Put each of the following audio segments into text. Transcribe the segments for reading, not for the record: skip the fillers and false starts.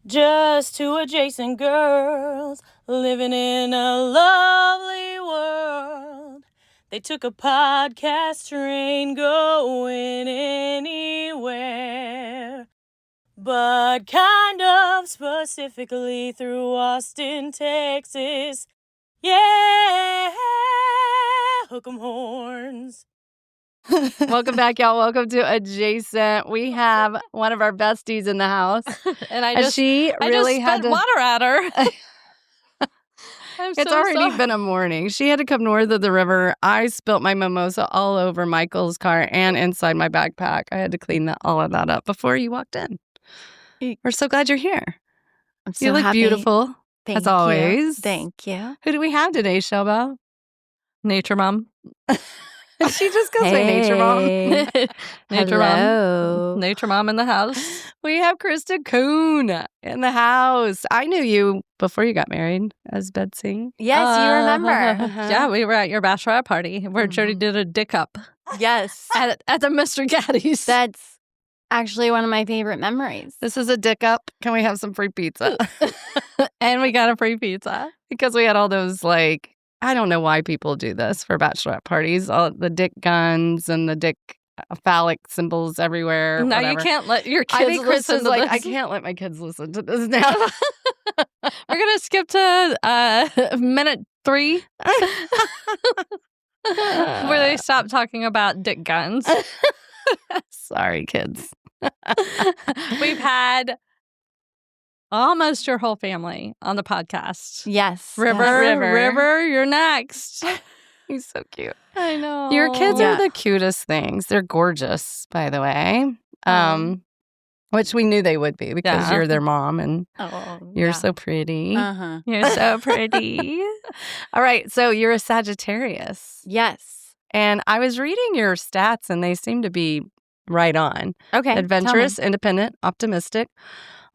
Just two adjacent girls living in a lovely world. They took a podcast train going anywhere, but kind of specifically through Austin, Texas. Yeah, hook 'em horns. Welcome back, y'all. Welcome to Adjacent. We have one of our besties in the house. And I just had spent water at her. It's already been a morning. She had to come north of the river. I spilt my mimosa all over Michael's car and inside my backpack. I had to clean all of that up before you walked in. We're so glad you're here. I'm so you look happy. beautiful, as always. Thank you. Who do we have today, Shelby? Nature Mom. She just goes by Nature Mom. Nature Hello. Mom. Nature Mom in the house. We have Krista Kuhn in the house. I knew you before you got married as Betsy. Yes, you remember. Yeah, we were at your bachelorette party where Jody did a dick up Yes. at the Mr. Gaddy's. That's actually one of my favorite memories. This is a dick up. Can we have some free pizza? And we got a free pizza. Because we had all those, I don't know why people do this for bachelorette parties. All the dick guns and the dick phallic symbols everywhere. No, whatever. you can't let your I kids think listen Krista's to this. I can't let my kids listen to this now. We're going to skip to minute 3 where they stop talking about dick guns. Sorry, kids. We've had almost your whole family on the podcast. Yes. River, you're next. He's so cute. I know. Your kids Yeah. are the cutest things. They're gorgeous, by the way. Which we knew they would be because Yeah. you're their mom and you're so pretty. Uh-huh. You're so pretty. All right. So you're a Sagittarius. Yes. And I was reading your stats and they seem to be right on. Okay. Adventurous, independent, optimistic,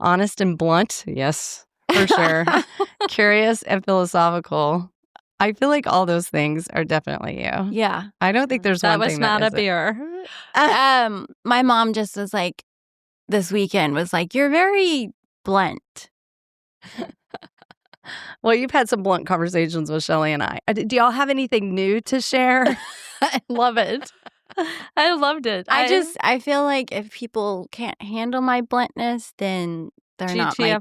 honest and blunt. Yes, for sure. Curious and philosophical. I feel like all those things are definitely you. Yeah. I don't think there's That one was thing not that a isn't. beer. My mom just was like, this weekend was like, you're very blunt. Well, you've had some blunt conversations with Shelly and I. Do y'all have anything new to share? I love it. I loved it. I feel like if people can't handle my bluntness, then they're not my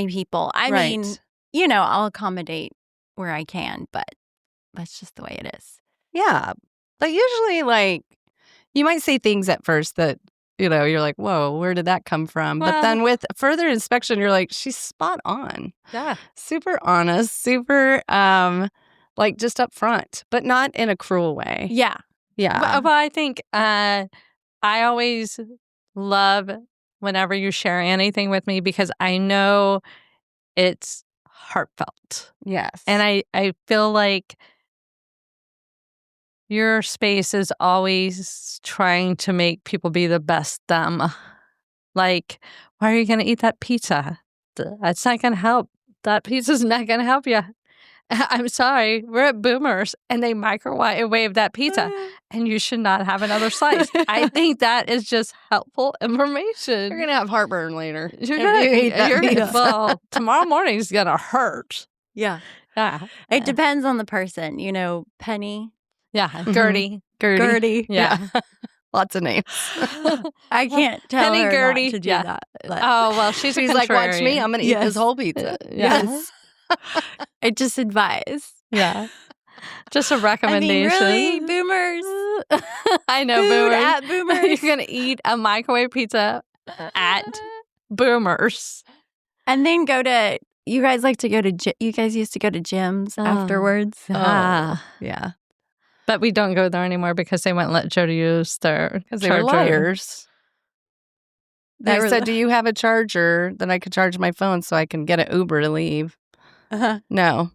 people. I mean, I'll accommodate where I can, but that's just the way it is. Yeah. But usually, you might say things at first that, you're like, whoa, where did that come from? Well, but then with further inspection, you're like, she's spot on. Yeah. Super honest, super, just up front, but not in a cruel way. Yeah. Yeah. Well, I think I always love whenever you share anything with me because I know it's heartfelt. Yes. And I feel like your space is always trying to make people be the best them. Like, why are you going to eat that pizza? That's not going to help. That pizza's not going to help you. I'm sorry. We're at Boomers and they microwave that pizza and you should not have another slice. I think that is just helpful information. You're going to have heartburn later. Well, tomorrow morning is going to hurt. Yeah. Yeah. It depends on the person. Penny. Yeah. Gertie. Gertie. Yeah. Lots of names. I can't tell Penny her Gertie. not to do Yeah. that. But Oh, well, she's like, watch me. I'm going to eat this whole pizza. Yes. I just advise. Yeah. Just a recommendation. really, Boomers. I know, Food Boomers. at Boomers. You're going to eat a microwave pizza at Boomers. And then you guys like to go to, you guys used to go to gyms afterwards. Yeah. But we don't go there anymore because they wouldn't let Jody use their Because they were liars. They said, do you have a charger that I could charge my phone so I can get an Uber to leave? No.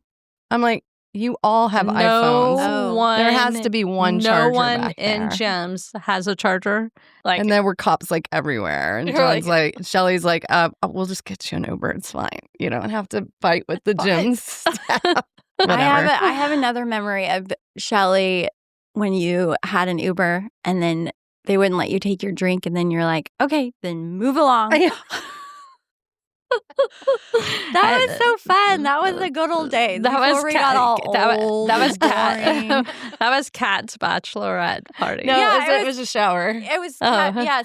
I'm like, you all have iPhones. There has to be one charger back in there. gyms has a charger. And there were cops everywhere. And John's Shelly's like, we'll just get you an Uber. It's fine. You don't have to fight with the gym staff. I have another memory of Shelly when you had an Uber and then they wouldn't let you take your drink and then you're like, okay, then move along. That was so fun. That was a good old day. Before we got all old. That was Kat. That was Kat's bachelorette party. No, it was a shower. It was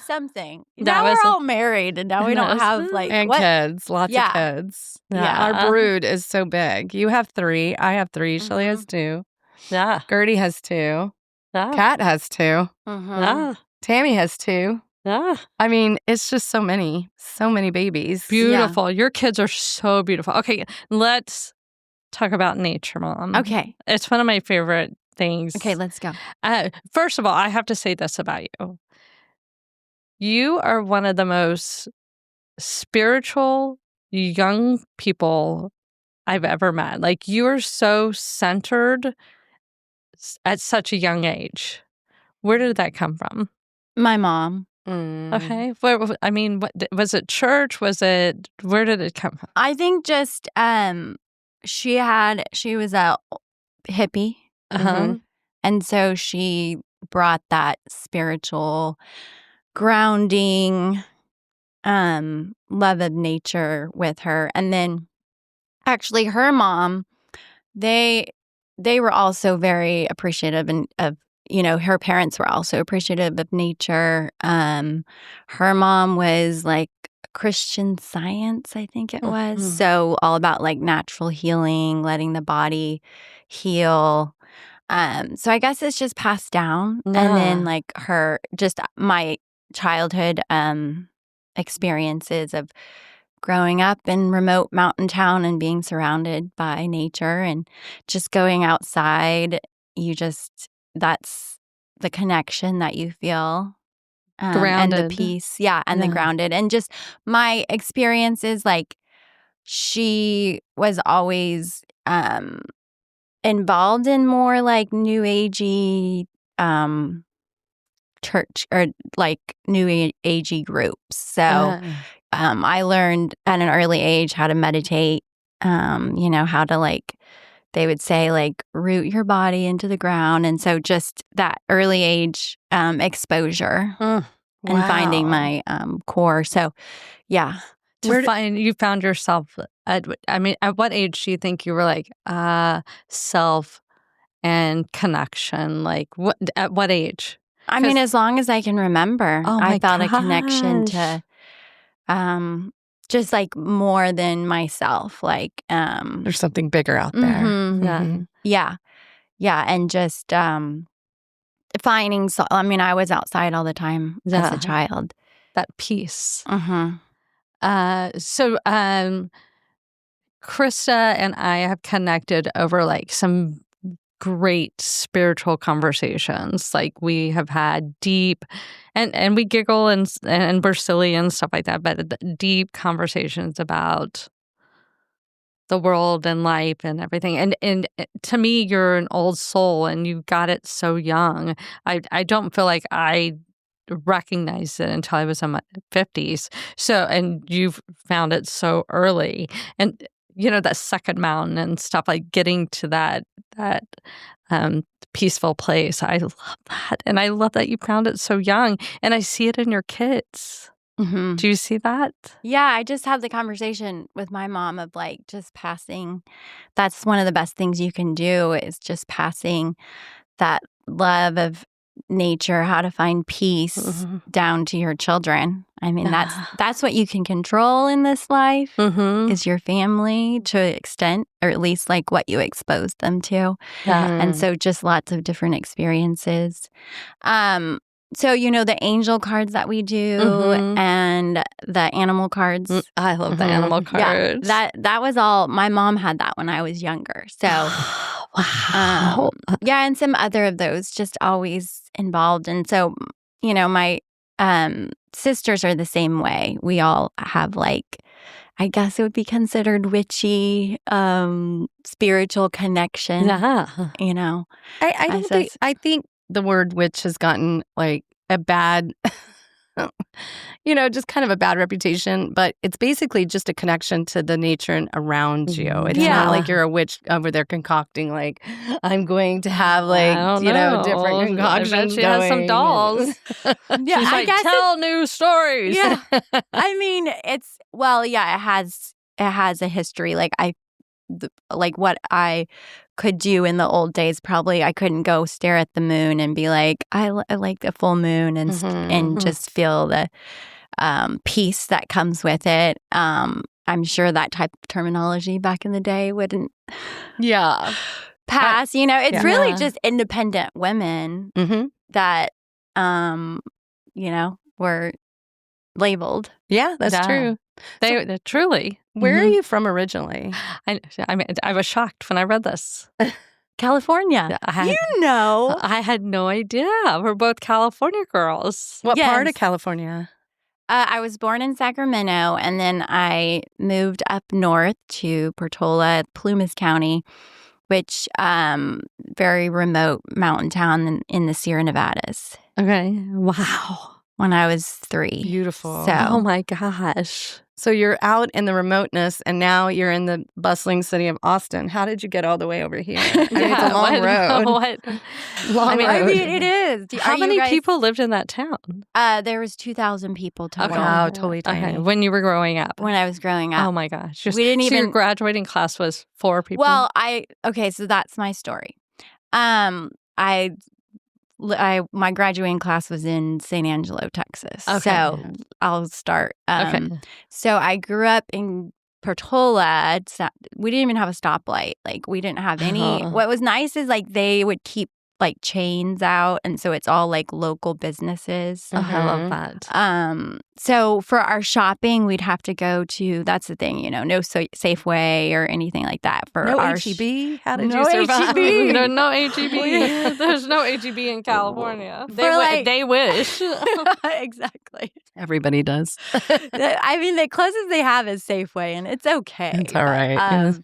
something. Now we're all married, and now we don't have kids, lots of kids. Yeah. Our brood is so big. You have 3. I have 3. Shelly has 2. Yeah. Gertie has 2. Yeah. Kat has 2. Yeah. Tammy has 2. Yeah. I mean, it's just so many babies. Beautiful. Your kids are so beautiful. Okay, let's talk about nature, Mom. Okay. It's one of my favorite things. Okay, let's go. First of all, I have to say this about you. You are one of the most spiritual young people I've ever met. Like, you are so centered at such a young age. Where did that come from? My mom. Okay. What was it church? Where did it come from? I think just she was a hippie. And so she brought that spiritual grounding love of nature with her. And then actually her mom, they were also very appreciative of her parents were also appreciative of nature. Her mom was like Christian Science, I think it was. So all about like natural healing, letting the body heal. So I guess it's just passed down. And then like my childhood experiences of growing up in remote mountain town and being surrounded by nature and just going outside, that's the connection that you feel. Grounded. And the peace. Yeah, and the grounded. And just my experiences, like she was always involved in more like new agey church or like new agey groups. So I learned at an early age how to meditate, how to like, they would say like root your body into the ground. And so just that early age exposure and finding my core. So yeah. You found yourself at what age do you think you were like self and connection? Like at what age? I mean, as long as I can remember, I felt a connection to just like more than myself. Like there's something bigger out there. Yeah. And just finding. I mean, I was outside all the time as a child. That peace. So Krista and I have connected over like some great spiritual conversations. Like we have had deep, and we giggle and we're silly and stuff like that, but deep conversations about the world and life and everything. And to me, you're an old soul and you got it so young. I don't feel like I recognized it until I was in my 50s. So, and you've found it so early. And that second mountain and stuff, like getting to that peaceful place. I love that. And I love that you found it so young. And I see it in your kids. Do you see that? Yeah, I just had the conversation with my mom of like just passing. That's one of the best things you can do is just passing that love of nature, how to find peace down to your children. I mean, that's what you can control in this life is your family to an extent, or at least like what you expose them to. And so just lots of different experiences. So, the angel cards that we do and the animal cards. I love the animal cards. Yeah, that was all. My mom had that when I was younger. So, wow. And some other of those just always involved. And so, my sisters are the same way. We all have like, I guess it would be considered witchy, spiritual connection. Yeah. I think the word witch has gotten like a bad, just kind of a bad reputation, but it's basically just a connection to the nature and around you. It's not like you're a witch over there concocting like, I'm going to have like, different concoctions. She has some dolls. She's like, tell new stories. Yeah. I mean, it has has a history. Like what I could do in the old days, probably I couldn't go stare at the moon and be like, I like the full moon and just feel the peace that comes with it. I'm sure that type of terminology back in the day wouldn't pass. It's really just independent women that, were labeled. Yeah, that's true. They truly. Where are you from originally? I was shocked when I read this. California. I had no idea. We're both California girls. What part of California? I was born in Sacramento, and then I moved up north to Portola, Plumas County, which very remote mountain town in the Sierra Nevadas. Okay. Wow. When I was 3. Beautiful. So, oh my gosh. So you're out in the remoteness, and now you're in the bustling city of Austin. How did you get all the way over here? It's a long road. Long road. I mean, it is. How many people lived in that town? There was 2,000 people total. Okay. Wow, totally tiny. Okay. When you were growing up? When I was growing up. Oh my gosh. We didn't even. So your graduating class was 4 people? Well, so that's my story. My graduating class was in San Angelo, Texas. Okay. So I'll start. Okay. So I grew up in Portola. We didn't even have a stoplight. Like, we didn't have any. What was nice is, like, they would keep, like, chains out. And so it's all, like, local businesses. I love that. So for our shopping, we'd have to go to, that's the thing, no Safeway or anything like that. For no our H-E-B? How did you survive? No H-E-B. There's no H-E-B in California. They wish. Exactly. Everybody does. I mean, the closest they have is Safeway, and it's okay. It's all right.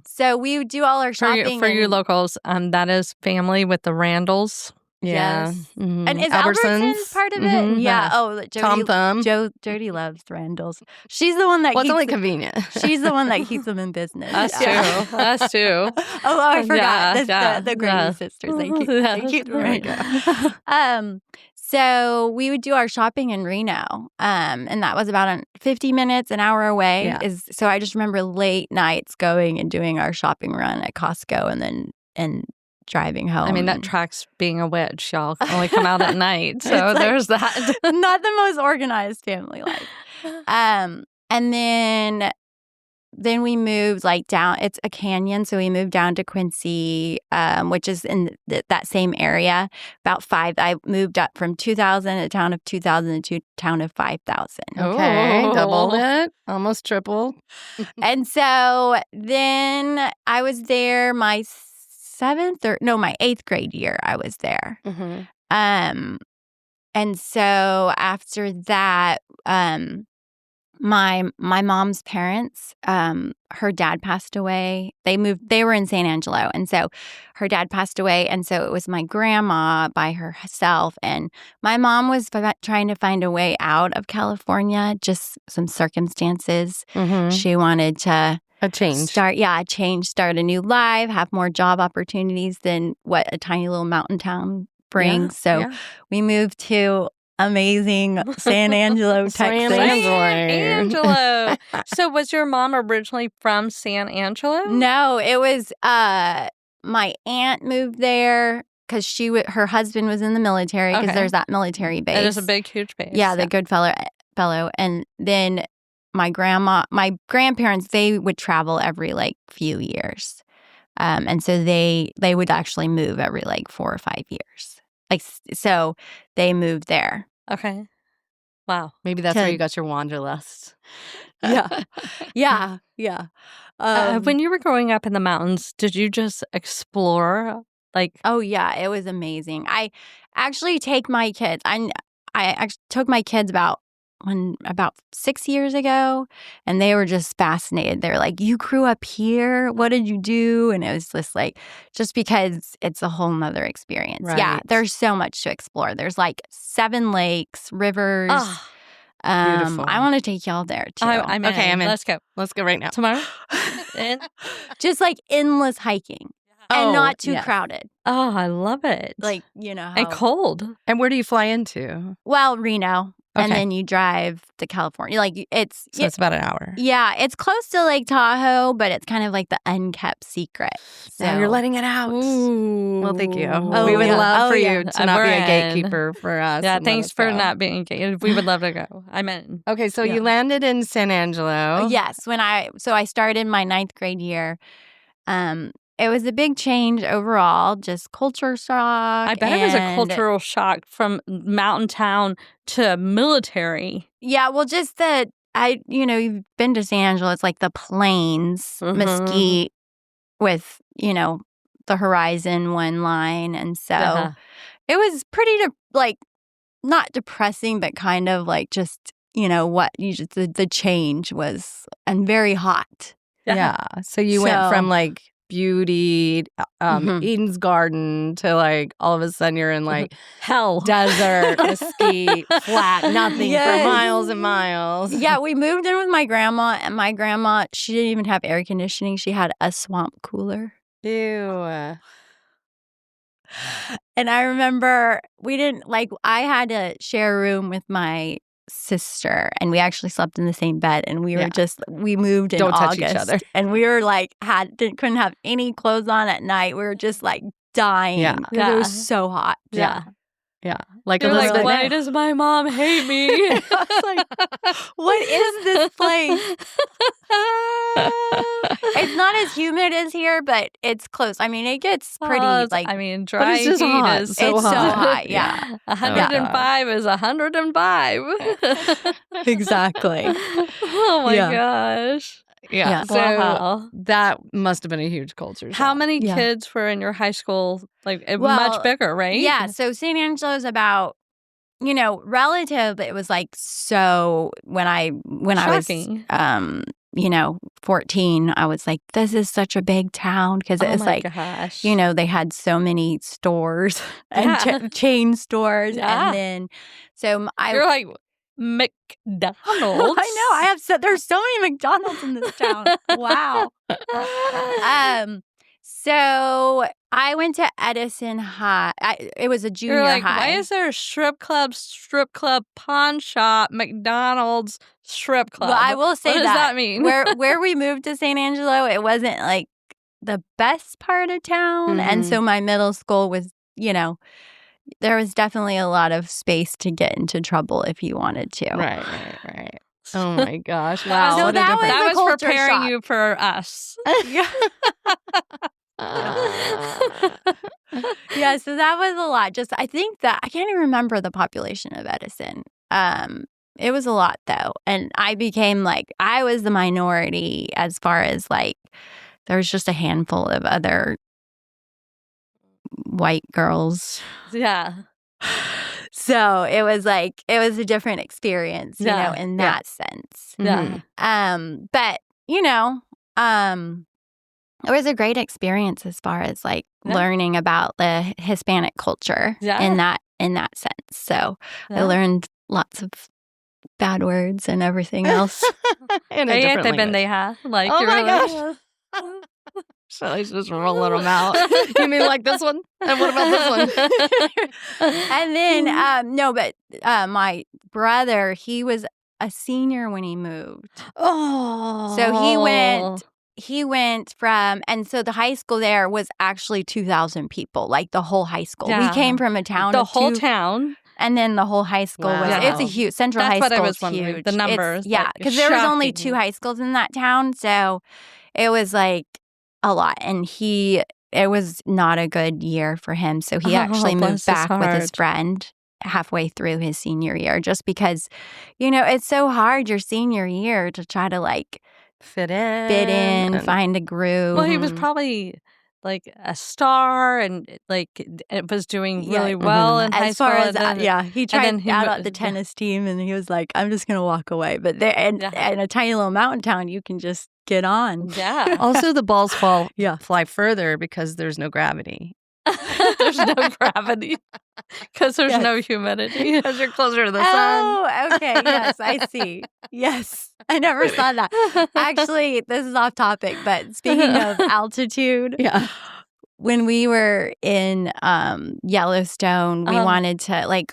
So we would do all our shopping. For your locals, that is family with the Randalls. Yeah. Yes. And is Albertsons part of it? Yeah. Oh, Jody, Tom Thumb. Jody loves Randalls. She's the one that it's only convenient. She's the one that keeps them in business. Us too. Oh, I forgot. The Grabe sisters. They keep them right. So we would do our shopping in Reno, and that was about 50 minutes, an hour away. Yeah. So I just remember late nights going and doing our shopping run at Costco, and driving home. I mean, that tracks being a witch. Y'all only come out at night, so there's that. Not the most organized family life. And then we moved down. It's a canyon, so we moved down to Quincy, which is in that same area. About 5. I moved up from 2,000, a town of 2,000, to a town of 5,000. Okay, doubled it, almost tripled. And so then I was there my 8th grade year. I was there. And so after that, my mom's parents, her dad passed away. They were in San Angelo. And so her dad passed away. And so it was my grandma by herself. And my mom was trying to find a way out of California, just some circumstances. She wanted to a change. Start a new life, have more job opportunities than what a tiny little mountain town brings. We moved to amazing San Angelo, Texas. San Angelo. So was your mom originally from San Angelo? No, it was my aunt moved there because her husband was in the military, because there's that military base. It is a big, huge base. Yeah, the Goodfellow. And then my grandparents, they would travel every few years. And so they would actually move every 4 or 5 years. So they moved there. Okay. Wow. Maybe that's where you got your wanderlust. Yeah. When you were growing up in the mountains, did you just explore? Oh, yeah. It was amazing. I actually take my kids. I actually took my kids about 6 years ago, and they were just fascinated. They're like, "You grew up here? What did you do?" And it was just because it's a whole nother experience. Right. Yeah, there's so much to explore. There's 7 lakes, rivers. Beautiful. I want to take y'all there too. I'm in. Okay, I'm in. Let's go. Let's go right now. Tomorrow? Just endless hiking. And not too crowded. Oh, I love it. How... And cold. And where do you fly into? Well, Reno. and then you drive to California. Like it's about an hour. Yeah, it's close to Lake Tahoe, but it's kind of like the unkept secret. So now you're letting it out. Ooh. Well, thank you. Oh, we would yeah. love for you yeah. to not be a gatekeeper for us. Yeah, and thanks for let us go. not being a gatekeeper. We would love to go. I'm in. Okay, so you landed in San Angelo. Yes, I started my 9th grade year. It was a big change overall, just culture shock. I bet it was a cultural shock from mountain town to military. Yeah, well, just that you've been to San Angelo. It's like the plains, mesquite with, the horizon one line. And so it was pretty, not depressing, but kind of like just, the change was, and very hot. Yeah. So you went from like beauty, Eden's Garden to like all of a sudden you're in like hell, desert, mesquite, flat, nothing for miles and miles. Yeah, we moved in with my grandma, and my grandma, she didn't even have air conditioning. She had a swamp cooler. Ew. And I remember I had to share a room with my sister, and we actually slept in the same bed, and we were we moved in August. Touch each other. And we were like couldn't have any clothes on at night. We were just like dying. Yeah. It was so hot. Yeah. Like you're Elizabeth, like, why does my mom hate me? I was like, what is this place? It's not as humid as here, but it's close. I mean, it gets pretty dry but it's just heat hot. is so hot. Yeah. 105 is 105. Exactly. Oh my gosh. Yeah. So that must have been a huge culture shock. How many kids were in your high school? Much bigger, right? Yeah. So San Angelo is about, relative, but it was like so when I Shocking. was 14, I was like, this is such a big town because it's gosh. They had so many stores and chain stores. Yeah. And then you're like McDonald's. I know. There's so many McDonald's in this town. Wow. So I went to Edison High. It was a junior high. Why is there a strip club, pawn shop, McDonald's, strip club? Well, I will say what does that mean? where we moved to San Angelo, it wasn't like the best part of town. And so my middle school was, there was definitely a lot of space to get into trouble if you wanted to. Right. Oh my gosh. Wow. So that was preparing shock. You for us. Yeah, so that was a lot. I think that I can't even remember the population of Edison. It was a lot though. And I became I was the minority as far as there was just a handful of other white girls. Yeah. So it was a different experience, in that sense. Yeah. But it was a great experience as far as learning about the Hispanic culture in that sense. So I learned lots of bad words and everything else. In a different language. Oh my gosh. Shelly's just rolling them out. You mean like this one? And what about this one? And then, my brother, he was a senior when he moved. Oh. So he went from, and so the high school there was actually 2,000 people, the whole high school. Yeah. We came from a town The of whole town. And then the whole high school it's a huge, Central High School is huge. The numbers. Because there was only 2 high schools in that town. So it was a lot. And it was not a good year for him. So he actually moved back with his friend halfway through his senior year, just because, it's so hard your senior year to try to fit in, find a groove. Well, he was probably a star and it was doing really well in high school. As far as he tried out the tennis team, and he was like, I'm just gonna walk away. But there in a tiny little mountain town, you can just get on. Yeah. Also, the balls fly further because there's no gravity. There's no gravity because there's no humidity. Because you're closer to the sun. Oh, okay. Yes, I see. Yes. I never saw that. Actually, this is off topic, but speaking of altitude, when we were in Yellowstone, we wanted to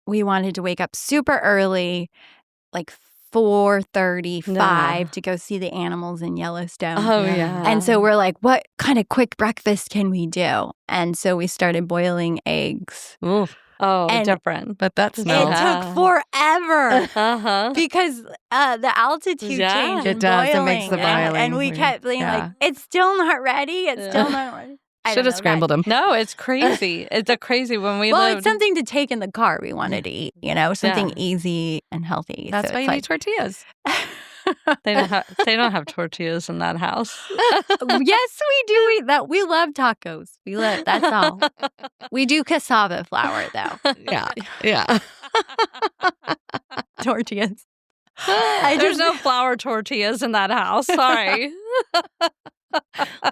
we wanted to wake up super early, like 4:35 to go see the animals in Yellowstone. Oh, yeah. And so we're like, what kind of quick breakfast can we do? And so we started boiling eggs. Ooh. Oh, And different. But that It smells. took forever Uh-huh. because the altitude Yeah. change. It and does. It boiling, makes the and boiling we weird. kept being like, it's still not ready. It's still not ready. Should have scrambled them. No, it's crazy. It's a crazy when we Well, lived. it's something to take in the car we wanted to eat, something easy and healthy. That's so why it's you need tortillas. They don't have tortillas in that house. Yes, we do eat that. We love tacos. That's all. We do cassava flour, though. Yeah. Tortillas. There's no flour tortillas in that house. Sorry.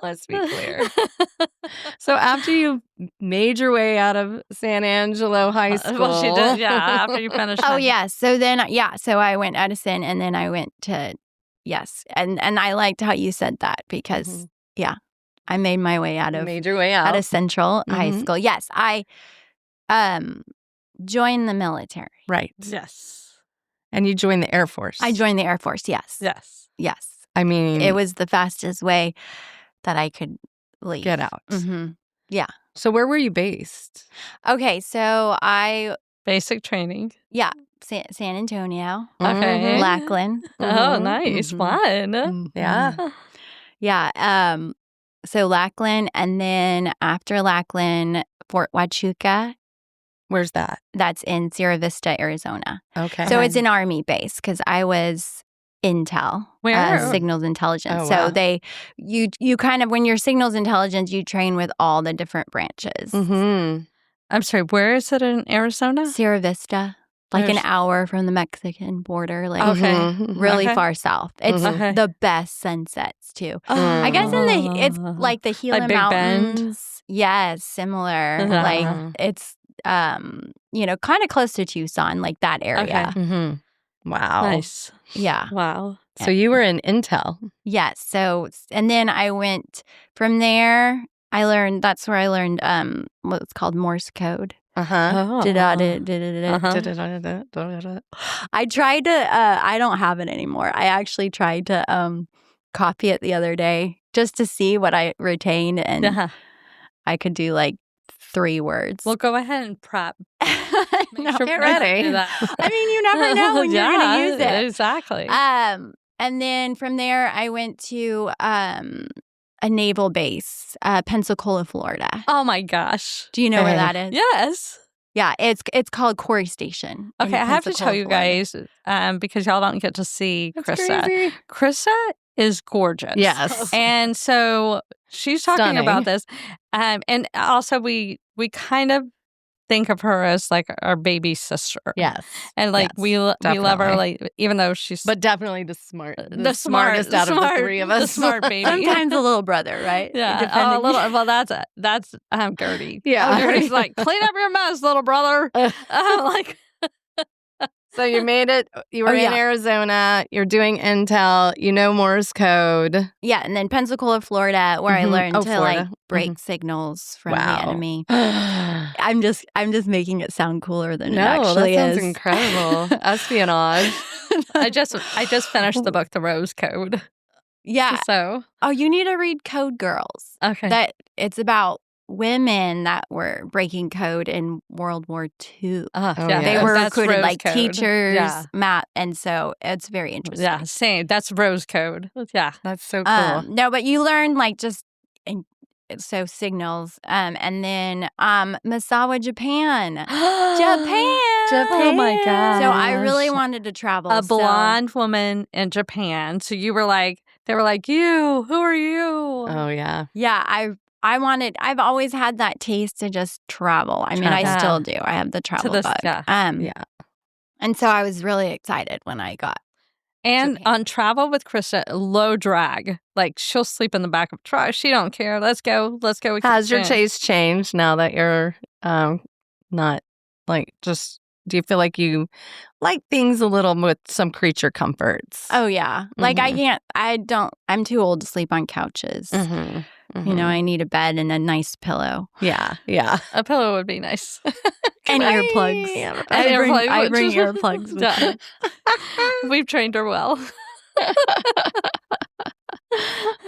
Let's be clear. So after you made your way out of San Angelo High School. Well, she did, yeah, after you finished. Oh, yeah. So then, so I went Edison and then I went to, And I liked how you said that because, I made my way out of. Made your way out. Out of Central High School. Yes, I joined the military. Right. Yes. And you joined the Air Force. I joined the Air Force, yes. Yes. Yes. I mean. It was the fastest way that I could leave. Get out. Mm-hmm. Yeah. So where were you based? Okay, so Basic training. San Antonio. Okay. Lackland. Oh, nice. Fun. Yeah. Yeah. So Lackland, and then after Lackland, Fort Huachuca. Where's that? That's in Sierra Vista, Arizona. Okay. So it's an Army base because I was intel, Where? signals intelligence. Oh, so wow. you kind of, when you're signals intelligence, you train with all the different branches. Mm-hmm. I'm sorry, where is it in Arizona? Sierra Vista, like an hour from the Mexican border, like Okay. really Okay. far south. It's Okay. the best sunsets too. Oh. I guess it's like the Gila Like Big Bend? Mountains. Yes, similar. Uh-huh. Like it's kind of close to Tucson, like that area. Okay. Mm-hmm. Wow. Nice. Yeah. Wow. So you were in Intel. Yes. So, and then I went from there. That's where I learned what's called Morse code. Uh-huh. I tried to, I don't have it anymore. I actually tried to copy it the other day just to see what I retained. And I could do like 3 words. Well, go ahead and prep. No, Get ready. I mean, you never know when you're going to use it. Exactly. And then from there, I went to a naval base, Pensacola, Florida. Oh my gosh. Do you know where that is? Yes. Yeah, it's called Couri Station. in Okay, I have to Pensacola, tell you Florida. guys, because y'all don't get to see That's Krista. crazy. Krista is gorgeous. Yes. And so she's talking Stunning. about this. And also we kind of think of her as like our baby sister. Yes. And like Yes, we love her, definitely. like, even though she's But definitely the smartest smart- out of the 3 of us. The smart baby. Sometimes a little brother, right? Yeah. Depending. Oh, a little. Well, that's Gertie. Yeah. Gertie's like, clean up your mess, little brother. Like, So you made it. You were in Arizona. You're doing Intel. You know Morse code. Yeah, and then Pensacola, Florida, where I Mhm. learned Oh, to Florida. like break signals from Wow. the enemy. No, I'm just making it sound cooler than it that actually sounds is. incredible. Espionage. I just finished the book, The Rose Code. Yeah. So Oh, you need to read Code Girls. okay. That it's about women that were breaking code in World War II. Oh, yeah. They yes. were That's recruited Rose like Code. teachers, Yeah. math, and so it's very interesting. Yeah, same. That's Rose Code. Yeah. That's so cool. No, but you learn like just so signals, and then Misawa, Japan. Japan. Oh my god. So I really wanted to travel. a so- blonde woman in Japan. So you were like, they were like, you. Who are you? Oh, yeah. Yeah, I've always had that taste to just travel. I mean, I Travel. still do. I have the travel this- bug. yeah. Yeah. And so I was really excited when I got. And Japan. on travel with Krista, low drag. Like she'll sleep in the back of a truck. She don't care. Let's go. Let's go. Has your Yeah. taste changed now that you're not like just, do you feel like you like things a little with some creature comforts? Oh yeah, like I'm too old to sleep on couches. Mm-hmm. You know, I need a bed and a nice pillow. Yeah. Yeah. A pillow would be nice. And earplugs. I bring earplugs with me. We've trained her well.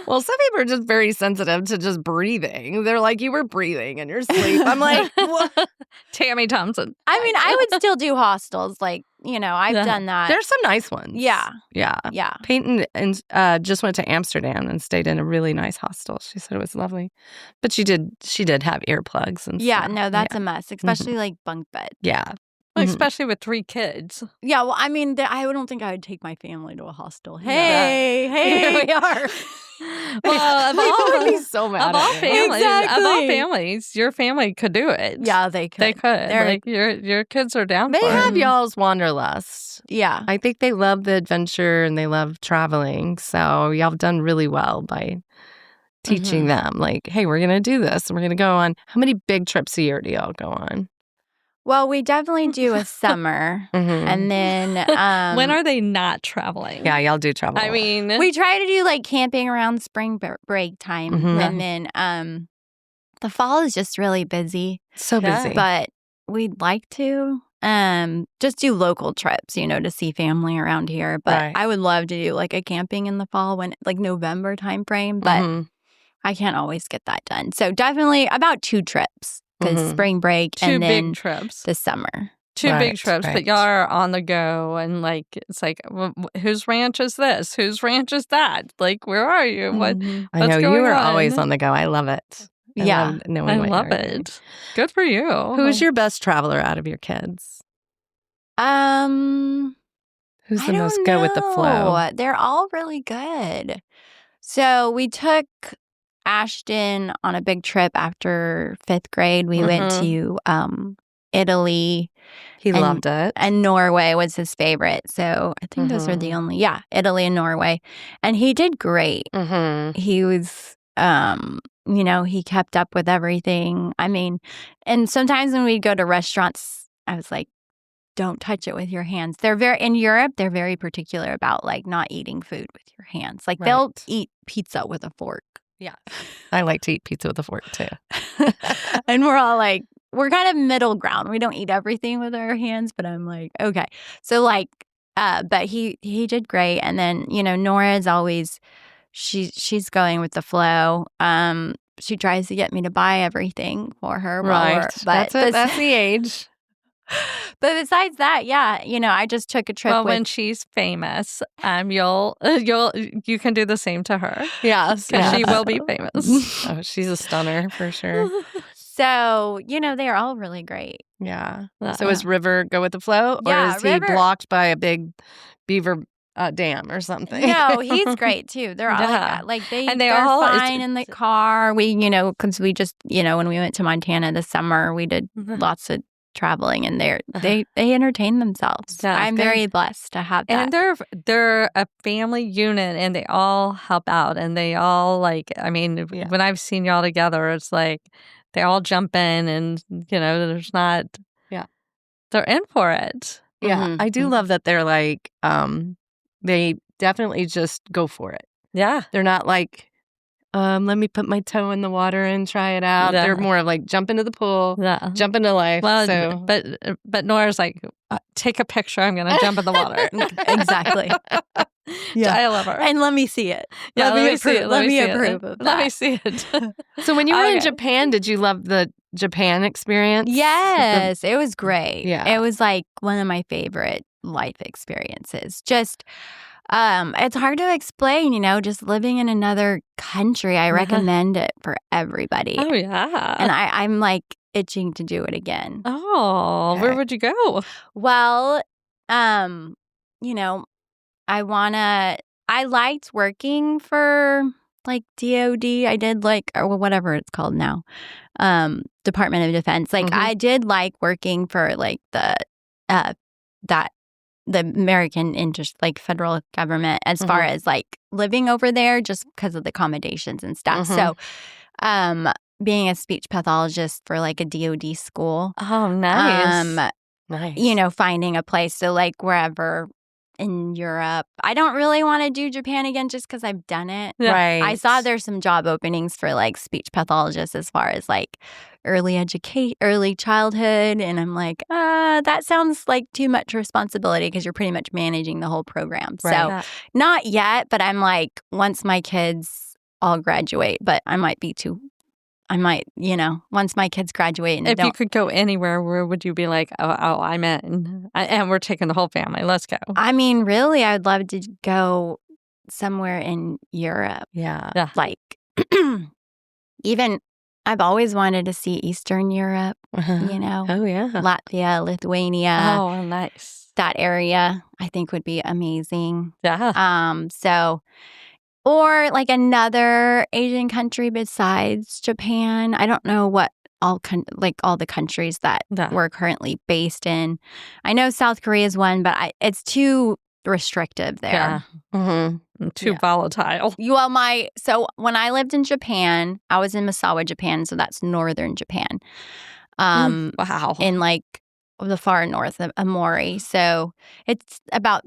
Well, some people are just very sensitive to just breathing. They're like, you were breathing in your sleep. I'm like, what? Tammy Thompson. I mean, I would still do hostels. Like, I've done that. There's some nice ones. Yeah. Peyton just went to Amsterdam and stayed in a really nice hostel. She said it was lovely. But she did have earplugs and stuff. No, that's a must, especially like bunk bed. Yeah. Especially with 3 kids. Yeah, well, I mean, I don't think I would take my family to a hostel. Hey, here we are. Well, of all families, your family could do it. Yeah, they could. They could. Like your kids are down for it. They have y'all's wanderlust. Yeah. I think they love the adventure and they love traveling. So y'all have done really well by teaching them, like, hey, we're going to do this. We're going to go on. How many big trips a year do y'all go on? Well, we definitely do a summer. And then... when are they not traveling? Yeah, y'all do travel. I mean... We try to do, like, camping around spring break time. And then the fall is just really busy. So busy. But we'd like to just do local trips, to see family around here. But I would love to do, like, a camping in the fall, when like, November time frame. But I can't always get that done. So definitely about 2 trips. Because spring break 2 and then big trips. The summer. 2 big trips, but y'all are on the go. And, like, it's like, whose ranch is this? Whose ranch is that? Like, where are you? What's I know, you are on? Always on the go. I love it. I love it. Good for you. Who's your best traveler out of your kids? Who's the most go with the flow? They're all really good. So we took Ashton on a big trip after 5th grade. We went to Italy. He loved it. And Norway was his favorite. So I think those are the only, Italy and Norway. And he did great. He was, he kept up with everything. I mean, and sometimes when we'd go to restaurants, I was like, don't touch it with your hands. In Europe, they're very particular about like not eating food with your hands. Like they'll eat pizza with a fork. Yeah. I like to eat pizza with a fork, too. And we're all like, we're kind of middle ground. We don't eat everything with our hands, but I'm like, okay. So like, but he did great. And then, Nora is always, she's going with the flow. She tries to get me to buy everything for her. Right. But that's the age. But besides that, I just took a trip. Well, when she's famous, you can do the same to her. Yes, because she will be famous. Oh, she's a stunner for sure. So they are all really great. Yeah. So is River go with the flow, or is he blocked by a big beaver dam or something? No, he's great too. They're all like that. Like they're all fine in the car. We, because we just, when we went to Montana this summer, we did lots of traveling, and they entertain themselves. Yeah, I'm very blessed to have that. And they're a family unit, and they all help out, and they all when I've seen y'all together, it's like they all jump in, and there's not they're in for it. Yeah. I do love that they're like they definitely just go for it. Yeah. They're not like let me put my toe in the water and try it out. Yeah. They're more of like jump into the pool, jump into life. Well, but Nora's like, take a picture. I'm going to jump in the water. Exactly. Yeah, I love her. And let me see it. Yeah, let me see it. Let me approve of that. Let me see it. So when you were in Japan, did you love the Japan experience? Yes, it was great. Yeah, it was like one of my favorite life experiences. Just. It's hard to explain, just living in another country. I recommend it for everybody. Oh, yeah. And I'm like itching to do it again. Oh, okay. Where would you go? Well, I liked working for like DOD. I did or whatever it's called now, Department of Defense. Like I did like working for like the American federal government as far as like living over there, just because of the accommodations and stuff. So being a speech pathologist for like a DOD school. Oh, nice. Nice. Finding a place. So like wherever in Europe. I don't really want to do Japan again just because I've done it. Yeah. Right. I saw there's some job openings for like speech pathologists as far as like early childhood. And I'm like, that sounds like too much responsibility because you're pretty much managing the whole program. Right. So not yet, but I'm like, once my kids all graduate, but once my kids graduate and if you could go anywhere, where would you be like, oh, I'm in, and we're taking the whole family. Let's go. I mean, really, I would love to go somewhere in Europe. Yeah. Like, even I've always wanted to see Eastern Europe, you know. Oh, yeah. Latvia, Lithuania. Oh, nice. That area, I think, would be amazing. Yeah. Or like another Asian country besides Japan. I don't know what all the countries that we're currently based in. I know South Korea is one, but it's too restrictive there. Yeah. Too volatile. So when I lived in Japan, I was in Misawa, Japan, so that's northern Japan. Wow. In like the far north of Amori. So it's about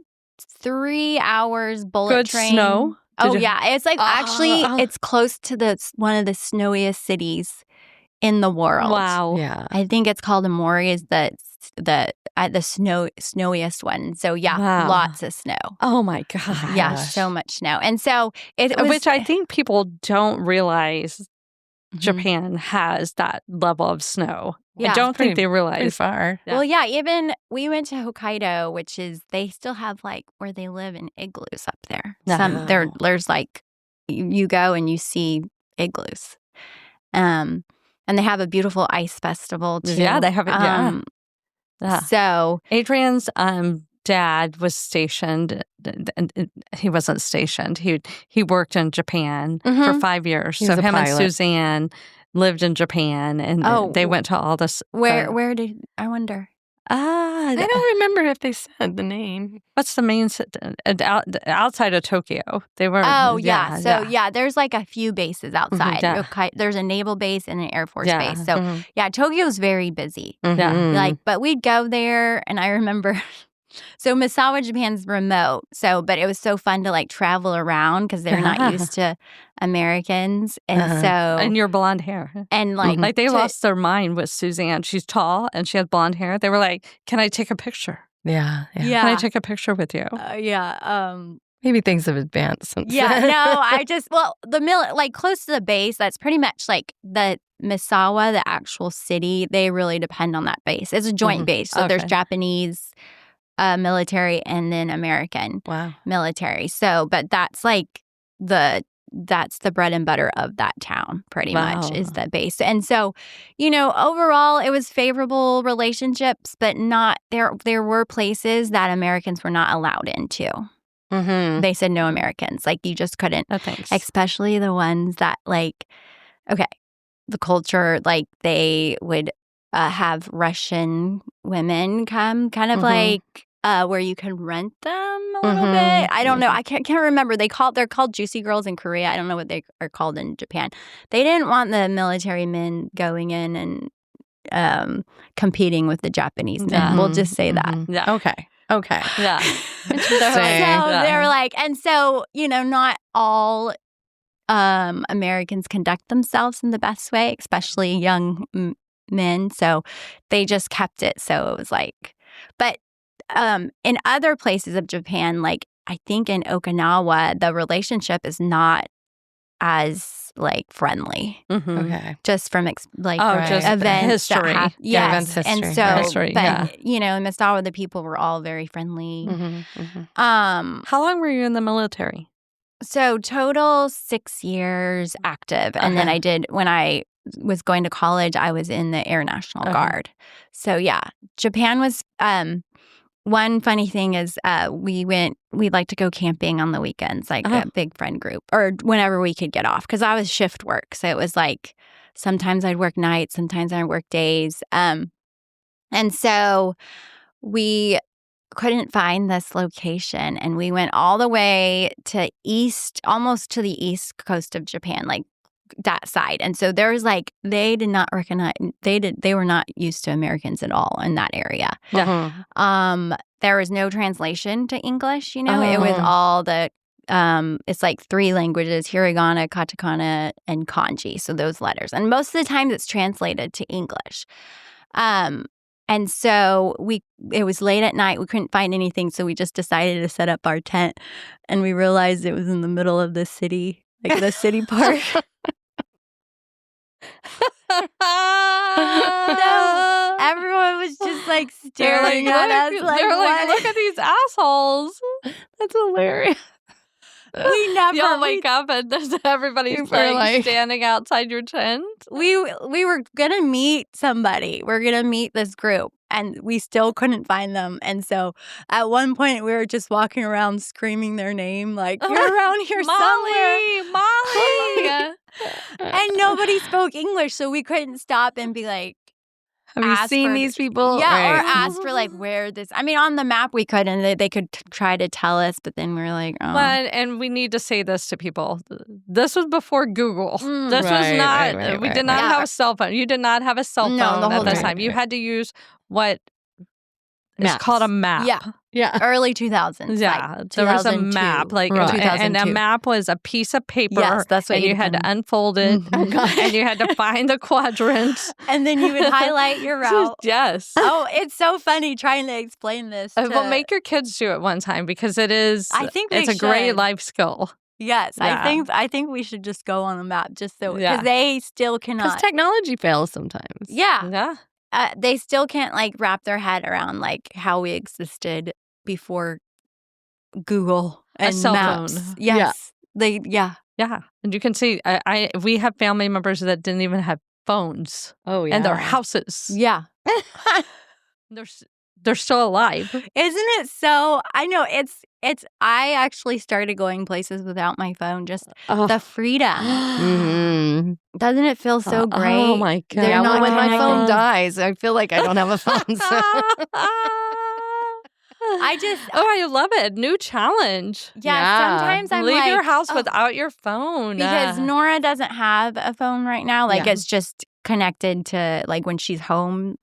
3 hours bullet train. Good snow. It's like actually it's close to one of the snowiest cities in the world. Wow. Yeah. I think it's called Amori is the snowiest one. So lots of snow. Oh my gosh. Yeah, so much snow. And so which I think people don't realize Japan has that level of snow. Yeah, I don't think they realize. Pretty far. Yeah. Well, yeah, even we went to Hokkaido, which is they still have like where they live in igloos up there. There's like you go and you see igloos, and they have a beautiful ice festival too. Yeah, they have it. So Adrian's dad was stationed. He wasn't stationed. He worked in Japan for 5 years. He so was a him pilot. and Suzanne lived in Japan, and they went to all this. Where did I wonder? I don't remember if they said the name. What's the main outside of Tokyo? They were. Oh yeah. So there's like a few bases outside. There's a naval base and an air force base. So Tokyo's very busy. But we'd go there, and I remember. So Misawa, Japan's remote. But it was so fun to like travel around because they're not used to Americans, and your blonde hair, and like they lost their mind with Suzanne. She's tall and she had blonde hair. They were like, "Can I take a picture? Yeah. Can I take a picture with you?" Maybe things have advanced since. Yeah. No, like close to the base. That's pretty much like the Misawa, the actual city. They really depend on that base. It's a joint base, so there's Japanese. Military and then American military. So, but that's like that's the bread and butter of that town, pretty much, is the base. And so, overall, it was favorable relationships, but not there were places that Americans were not allowed into. They said no Americans. Like, you just couldn't. Oh, thanks. Especially the ones that, like, the culture, like, they would have Russian women come, kind of like where you can rent them a little bit. I don't know. I can't remember. They're called juicy girls in Korea. I don't know what they are called in Japan. They didn't want the military men going in and competing with the Japanese men. We'll just say that. Yeah. Okay. Yeah. So they were like, and so, not all Americans conduct themselves in the best way, especially young men. So they just kept it. So it was like, but in other places of Japan, like I think in Okinawa, the relationship is not as like friendly. Okay. Just from just events history. Events history. And so, history, but in Misawa, the people were all very friendly. How long were you in the military? So total 6 years active, and then I did when I was going to college, I was in the Air National Guard. So Japan was. One funny thing is we'd like to go camping on the weekends, like a big friend group, or whenever we could get off, because I was shift work. So it was like sometimes I'd work nights, sometimes I'd work days. And so we couldn't find this location, and we went all the way to almost to the east coast of Japan, like that side. And so there's like, they did not recognize, they were not used to Americans at all in that area. There was no translation to English, you know, it was all the, it's like 3 languages, hiragana, katakana, and kanji. So those letters. And most of the time it's translated to English. And so it was late at night. We couldn't find anything. So we just decided to set up our tent. And we realized it was in the middle of the city, like the city park. So everyone was just like staring at us. They're like, look at these assholes. That's hilarious. We never You'll wake up and everybody's like standing outside your tent. We were gonna meet somebody. We're gonna meet this group, and we still couldn't find them. And so at one point, we were just walking around screaming their name, like, "You're around here somewhere, Molly!" And nobody spoke English, so we couldn't stop and be like, have you seen these people? Yeah, or ask for like where this. I mean, on the map we could, and they could try to tell us, but then we were like, oh. Well, and we need to say this to people: this was before Google. This was not. We did not have a cell phone. You did not have a cell phone at this time. You had to use what is called a map. Yeah, early 2000s. Yeah, like there was a map, like, and a map was a piece of paper. Yes, that's what and you had to unfold it, and you had to find the quadrants, and then you would highlight your route. Yes. Oh, it's so funny trying to explain this. Well, make your kids do it one time because it is. I think it's a great life skill. Yes, yeah. I think we should just go on a map just so because they still cannot. Because technology fails sometimes. Yeah. They still can't like wrap their head around like how we existed before Google and cell maps. phone. Yes. Yeah. And you can see we have family members that didn't even have phones. Oh yeah. And their houses. Yeah. They're still alive. Isn't it so? I know I actually started going places without my phone, just the freedom. Doesn't it feel so great? Oh my God. Yeah, when my phone dies, I feel like I don't have a phone. So. I love it. New challenge. Yeah. Sometimes I'm leave your house without your phone. Because Nora doesn't have a phone right now. Like it's just connected to like when she's home.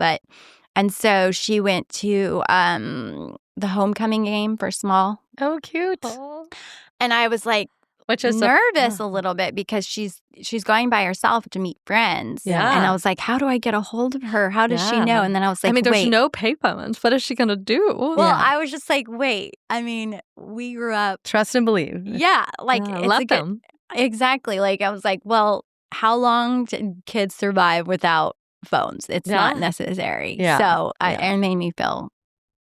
And so she went to the homecoming game for small. Oh, cute. And I was like, which is nervous a little bit because she's going by herself to meet friends. Yeah. And I was like, how do I get a hold of her? How does she know? And then I was like, there's no payphones. What is she going to do? Well, I was just like, wait. I mean, we grew up. Trust and believe. Yeah. Like, let them. Exactly. Like, I was like, well, how long did kids survive without phones? It's not necessary. Yeah. So it made me feel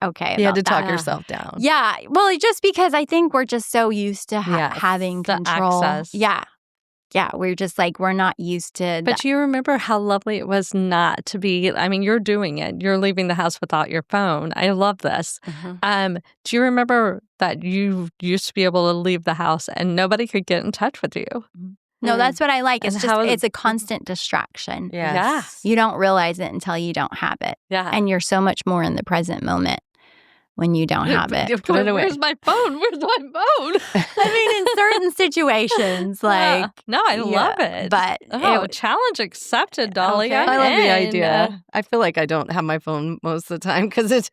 okay. You had to talk yourself down. Yeah. Well, just because I think we're just so used to having control. Access. Yeah. Yeah. We're just like, we're not used to But you remember how lovely it was not to be, I mean, you're doing it. You're leaving the house without your phone. I love this. Do you remember that you used to be able to leave the house and nobody could get in touch with you? No, that's what I like. It's it's a constant distraction. Yeah. You don't realize it until you don't have it. Yeah. And you're so much more in the present moment when you don't have it. Put it away. Where's my phone? Where's my phone? I mean, in certain situations, like... No, I love it. But... challenge accepted, Dolly. Okay. I love the idea. I feel like I don't have my phone most of the time because it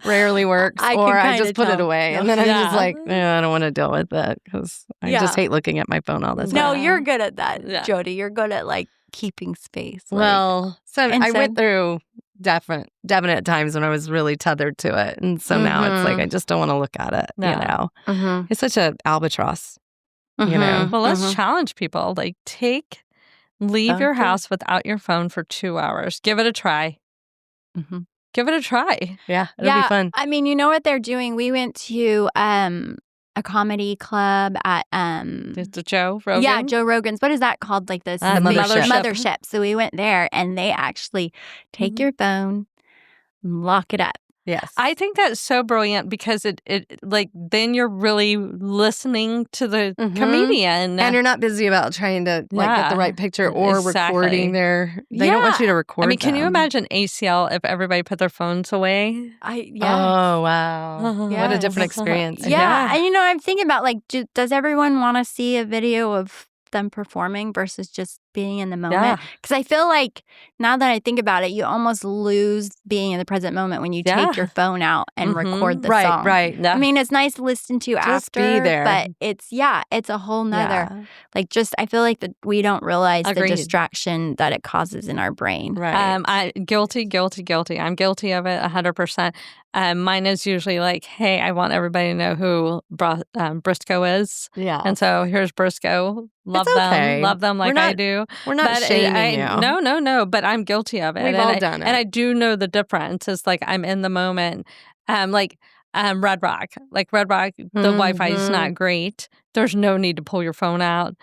rarely works. I just put it away. And then I'm just like, I don't want to deal with it because I just hate looking at my phone all the time. No, you're good at that, Jody. You're good at, like, keeping space. Well, I went through... definite times when I was really tethered to it. And so now it's like, I just don't want to look at it, you know? It's such an albatross, you know? Well, let's challenge people. Like, leave your house without your phone for 2 hours. Give it a try. Give it a try. Yeah, it'll be fun. I mean, you know what they're doing? We went to a comedy club at the Joe Rogan? Yeah, Joe Rogan's. What is that called? Like this mothership. So we went there and they actually take your phone and lock it up. Yes. I think that's so brilliant because it like then you're really listening to the comedian. And you're not busy about trying to like get the right picture or recording their they don't want you to record. I mean, can you imagine ACL if everybody put their phones away? Oh wow. What a different experience. Yeah. And you know, I'm thinking about like does everyone want to see a video of them performing versus just being in the moment. Because I feel like now that I think about it, you almost lose being in the present moment when you take your phone out and record the song. Right. I mean, it's nice to listen to just after, be there. but it's a whole nother, like, just, I feel like that we don't realize the distraction that it causes in our brain. Right. I guilty. I'm guilty of it 100%. Mine is usually like, hey, I want everybody to know who Briscoe is. Yeah. And so here's Briscoe. Love them like I do. We're not shaming you. No. But I'm guilty of it. We've all done it. And I do know the difference. It's like I'm in the moment. Red Rock. Like Red Rock, the Wi-Fi is not great. There's no need to pull your phone out.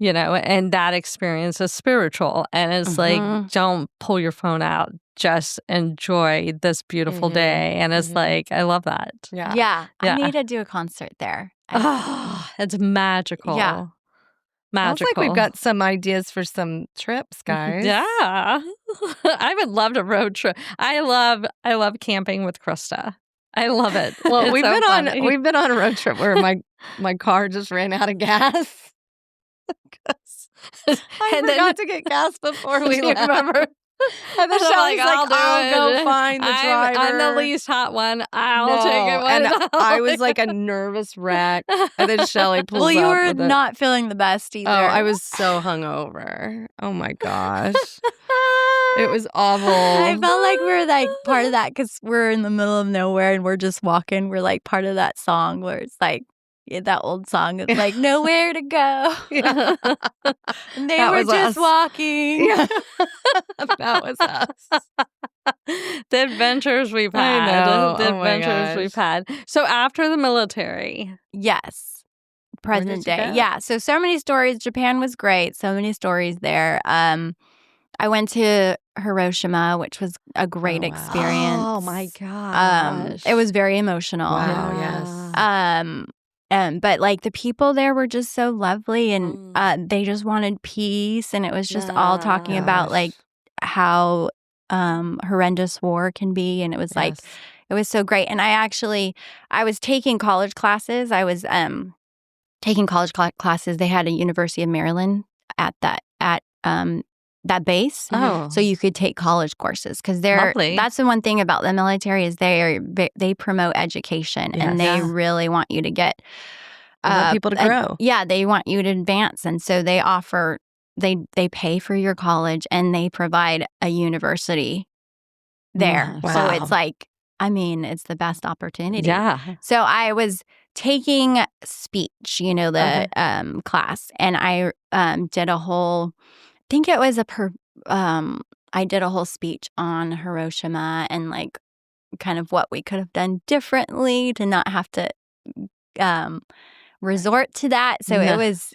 And that experience is spiritual. And it's like, don't pull your phone out. Just enjoy this beautiful day. And it's like, I love that. Yeah. I need to do a concert there. It's magical. Yeah. Magical. Sounds like we've got some ideas for some trips, guys. Yeah. I would love a road trip. I love camping with Krista. I love it. Well, we've been on a road trip where my car just ran out of gas. I forgot to get gas before we left. Remember? And then Shelly's like, I'll go find the driver. I'm the least hot one. I'll take it. And I was like a nervous wreck. And then Shelly pulls up. Well, you were not feeling the best either. Oh, I was so hungover. Oh my gosh. It was awful. I felt like we were like part of that because we're in the middle of nowhere and we're just walking. We're like part of that song where it's like, that old song. It's like, nowhere to go. And they were just walking. Yeah. That was us. The adventures we've had. I know. The adventures we've had. So after the military. Yes. Present day. Yeah. So many stories. Japan was great. So many stories there. I went to Hiroshima, which was a great experience. Oh my gosh. It was very emotional. Wow, yes. But like the people there were just so lovely and they just wanted peace. And it was just all talking about like how horrendous war can be. And it was like, it was so great. And I was taking college classes. I was taking college classes. They had a University of Maryland at that base. Oh. So you could take college courses because that's the one thing about the military is they promote education and they really want you to get people to grow. They want you to advance. And so they offer, they pay for your college and they provide a university there. Wow. So it's like, I mean, it's the best opportunity. Yeah. So I was taking speech, the class, and I did a whole, I think it was I did a whole speech on Hiroshima and like kind of what we could have done differently to not have to resort to that. So it was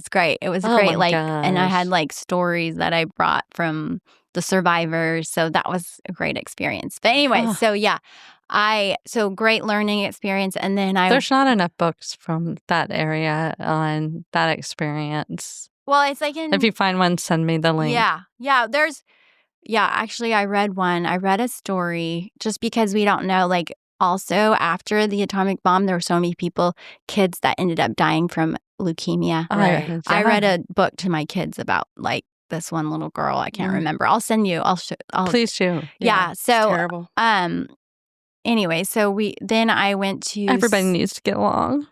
great. It was great. Like, and I had like stories that I brought from the survivors. So that was a great experience. But anyway, so great learning experience. And then there's not enough books from that area on that experience. Well, it's like if you find one, send me the link. Yeah. Actually, I read one. I read a story just because we don't know. Like, also after the atomic bomb, there were so many kids that ended up dying from leukemia. Right. I read a book to my kids about like this one little girl. I can't remember. I'll send you. Please do. Yeah. So terrible. Anyway, so I went to... Everybody needs to get along.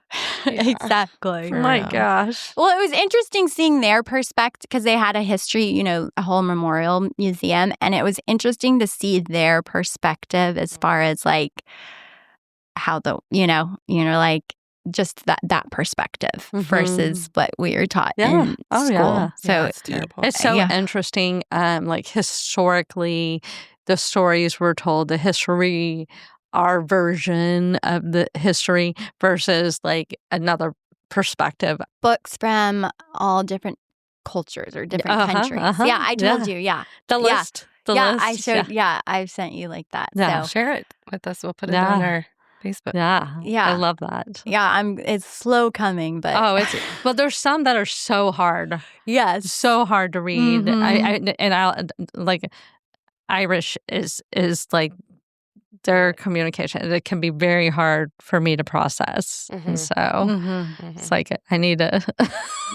Exactly. Oh my gosh. Well, it was interesting seeing their perspective because they had a history, a whole memorial museum. And it was interesting to see their perspective as far as like how like just that perspective versus what we were taught in school. Yeah. So it's terrible. It's so interesting. Like historically, the stories were told, the history, our version of the history versus like another perspective. Books from all different cultures or different countries. Yeah, I told you. Yeah, the list. The list. I showed. Yeah, I've sent you like that. Yeah, so. Share it with us. We'll put it on our Facebook. Yeah, I love that. Yeah, it's slow coming, but well, there's some that are so hard. Yes, so hard to read. I like Irish is like their communication. It can be very hard for me to process, and so it's like I need to.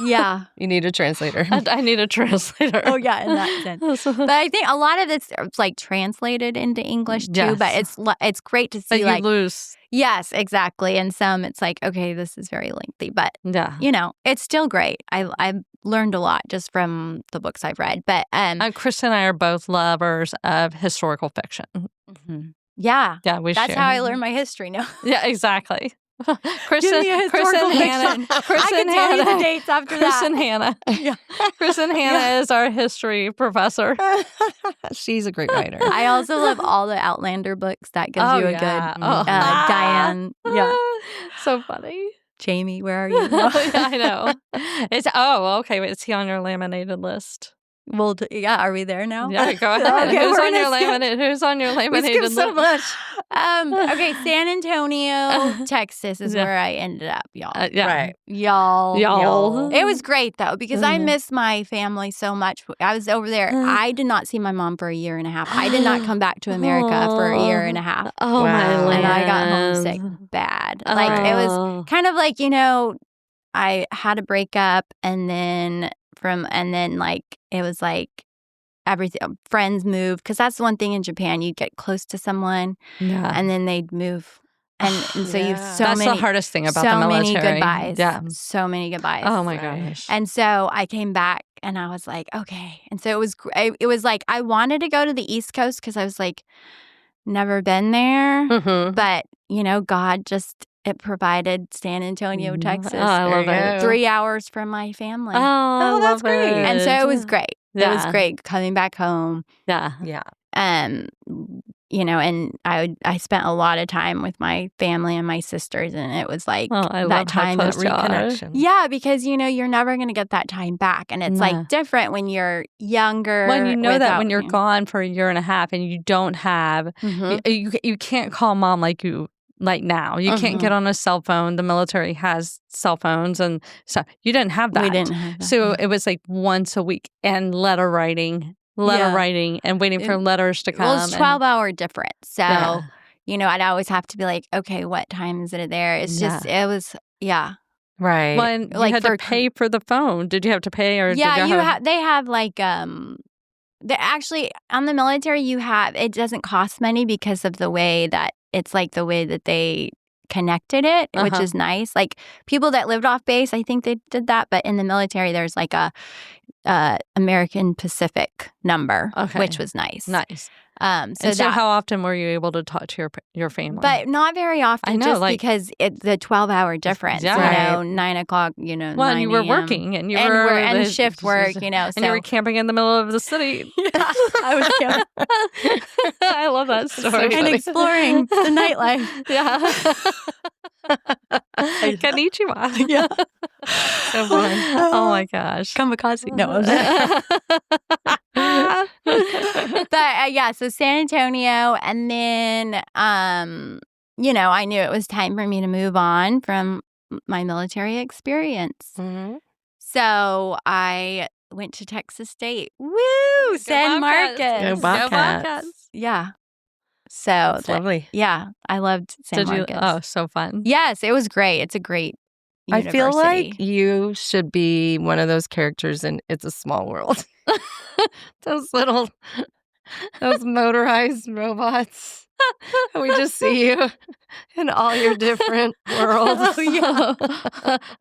Yeah. You need a translator. I need a translator. Oh, yeah, in that sense. But I think a lot of it's like translated into English too. Yes. But it's great to see. But you like lose. Yes, exactly. And some it's like, okay, this is very lengthy, but Yeah. it's still great. I've learned a lot just from the books I've read. But Krista and I are both lovers of historical fiction. Yeah, That's share. How I learned my history. No, yeah, exactly. Chris and Hannah. I can tell you the dates after Chris that. and Hannah. Yeah. Chris and Hannah is our history professor. She's a great writer. I also love all the Outlander books. That gives you a good Diane. Yeah, so funny. Jamie, where are you? Yeah, I know. Okay. Is he on your laminated list? Well, are we there now? Yeah, go ahead. Okay, Who's on your laminated list? so much. Okay, San Antonio, Texas is where I ended up, y'all. Right. Y'all. It was great, though, because I miss my family so much. I was over there. I did not see my mom for a year and a half. I did not come back to America for a year and a half. Oh, my land. And I got homesick bad. Like, it was kind of like, I had a breakup and then like it was like everything, friends moved, because that's the one thing in Japan, you get close to someone and then they'd move and so you've that's the hardest thing about the military. So many goodbyes. Yeah, so many goodbyes. Oh my gosh. And so I came back and I was like, okay. And so it was like I wanted to go to the East Coast because I was like, never been there, but God just it provided San Antonio, Texas. Oh, I love it. 3 hours from my family. Oh, that's great. And so it was great. Yeah. It was great coming back home. Yeah. And I spent a lot of time with my family and my sisters, and it was like that time of reconnection. Yeah, because you're never going to get that time back, and it's like different when you're younger. Well, you know that when you're gone for a year and a half and you don't have, you can't call mom like now. You can't get on a cell phone. The military has cell phones and stuff. You didn't have that. We didn't have that. So it was like once a week and letter writing and waiting for letters to come. Well, it's 12-hour difference. So, I'd always have to be like, okay, what time is it there? It's just, it was, Right. Well, and you had to pay for the phone. Did you have to pay or did you they have like, actually on the military it doesn't cost money because of the way that it's like the way that they connected it, which is nice. Like people that lived off base, I think they did that. But in the military, there's like a American Pacific number, which was nice. Nice. So how often were you able to talk to your family? But not very often. I know, just because it's the 12-hour difference. Yeah. 9 o'clock. Well, 9 you were working and and shift work. And you were camping in the middle of the city. I was camping. I love that story. And exploring the nightlife. Yeah. Konnichiwa. Yeah. So fun. Oh my gosh. Kamikaze. No. But so San Antonio, and then I knew it was time for me to move on from my military experience. So I went to Texas State. Woo! San Marcos. Go Bobcats. Yeah. So that's lovely. Yeah, I loved San Marcos. So fun. Yes, it was great. It's a great university. I feel like you should be one of those characters in It's a Small World. Those motorized robots. We just see you in all your different worlds.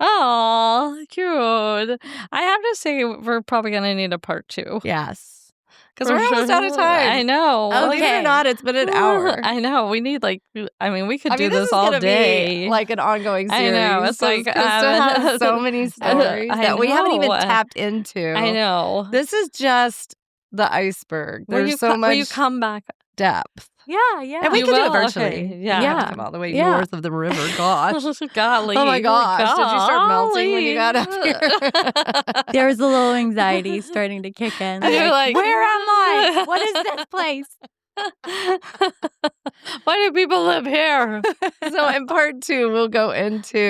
Oh, cute. I have to say, we're probably going to need a part 2. Yes. Because we're almost out of time. I know. Believe it or not, it's been an hour. I know. We need we could do this all day. Be like an ongoing series. I know. It's like Krista has so many stories that we haven't even tapped into. I know. This is just the iceberg. There's so much will you come back? Depth. Yeah. And we can do it virtually. Okay. Yeah. Come all the way north of the river. Gosh. Golly. Oh my gosh. Did you start melting when you got up here? There was a little anxiety starting to kick in. You're like, where am I? What is this place? Why do people live here? So in part 2, we'll go into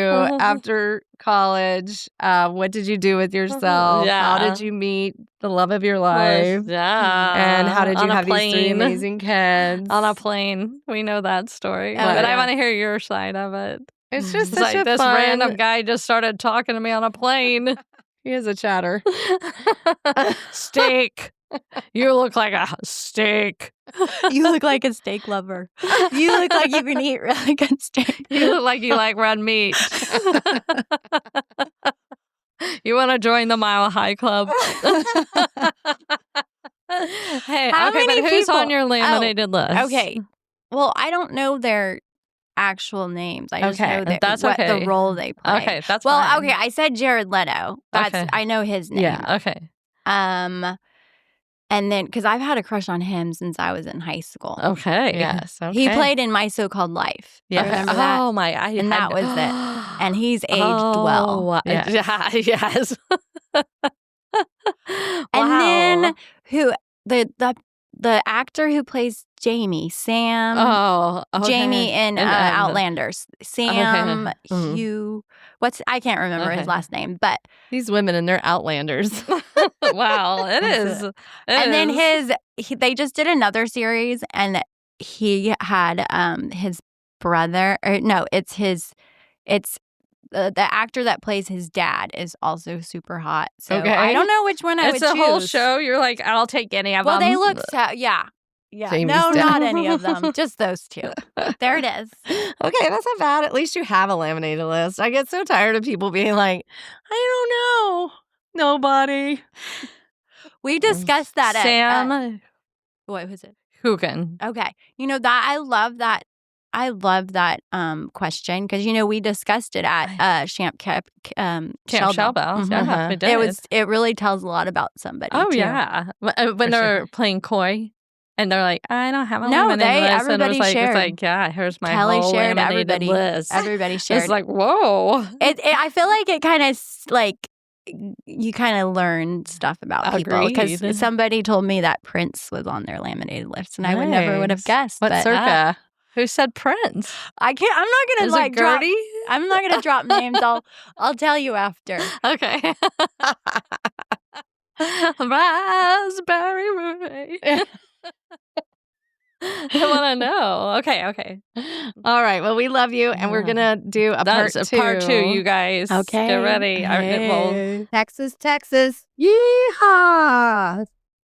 after college. What did you do with yourself? How did you meet the love of your life? And how did you have these 3 amazing kids? On a plane. We know that story. Oh, but I want to hear your side of it. It's just It's such like a this fun... random guy just started talking to me on a plane. He is a chatter. Steak. You look like a steak. You look like a steak lover. You look like you can eat really good steak. You look like you like red meat. You want to join the Mile High Club? Hey, How okay, many but who's people? on your laminated list? Okay. Well, I don't know their actual names. I just know that's what okay. the role they play. Okay, that's well, fine. okay. I said Jared Leto. That's Okay. I know his name. Yeah, okay. And then because I've had a crush on him since I was in high school. Okay. Yes. Okay. He played in My So-Called Life. Yeah. Remember that? Oh my! And that was it. And he's aged well. Yes. Yeah. Yes. And then who the actor who plays Jamie, Sam. Oh, okay. Jamie in Outlanders. Sam Okay. Hugh. I can't remember his last name, but these women and their Outlanders. Wow, it is. Then they just did another series, and he had his brother. Or no, it's the actor that plays his dad is also super hot. So I don't know which one I would choose. It's a whole show. You're like, I'll take any of them. Well, they look yeah. Jamie's no, dad. not any of them. Just those two. There it is. Okay, that's not bad. At least you have a laminated list. I get so tired of people being like, I don't know. Nobody. We discussed that Sam. What was it? Kuhn. Okay. You know that I love that question because we discussed it at Camp Shellbell. Mm-hmm. Yeah, we did. It really tells a lot about somebody. Oh too. yeah, when they're playing coy. And they're like, I don't have a no, laminated list. Everybody and shared. It's like, yeah, here's my Kelly whole shared laminated list. Everybody shared. It's like, whoa. I feel like it kind of like you kind of learn stuff about people because somebody told me that Prince was on their laminated list, and I would have guessed. What circa? Who said Prince? I can't. I'm not gonna like drop. I'm not gonna drop names. I'll tell you after. Okay. Raspberry Ray. I want to know. Okay. All right. Well, we love you, and we're gonna do a part two. Part two, you guys. Okay. Get ready. Texas. Yeehaw.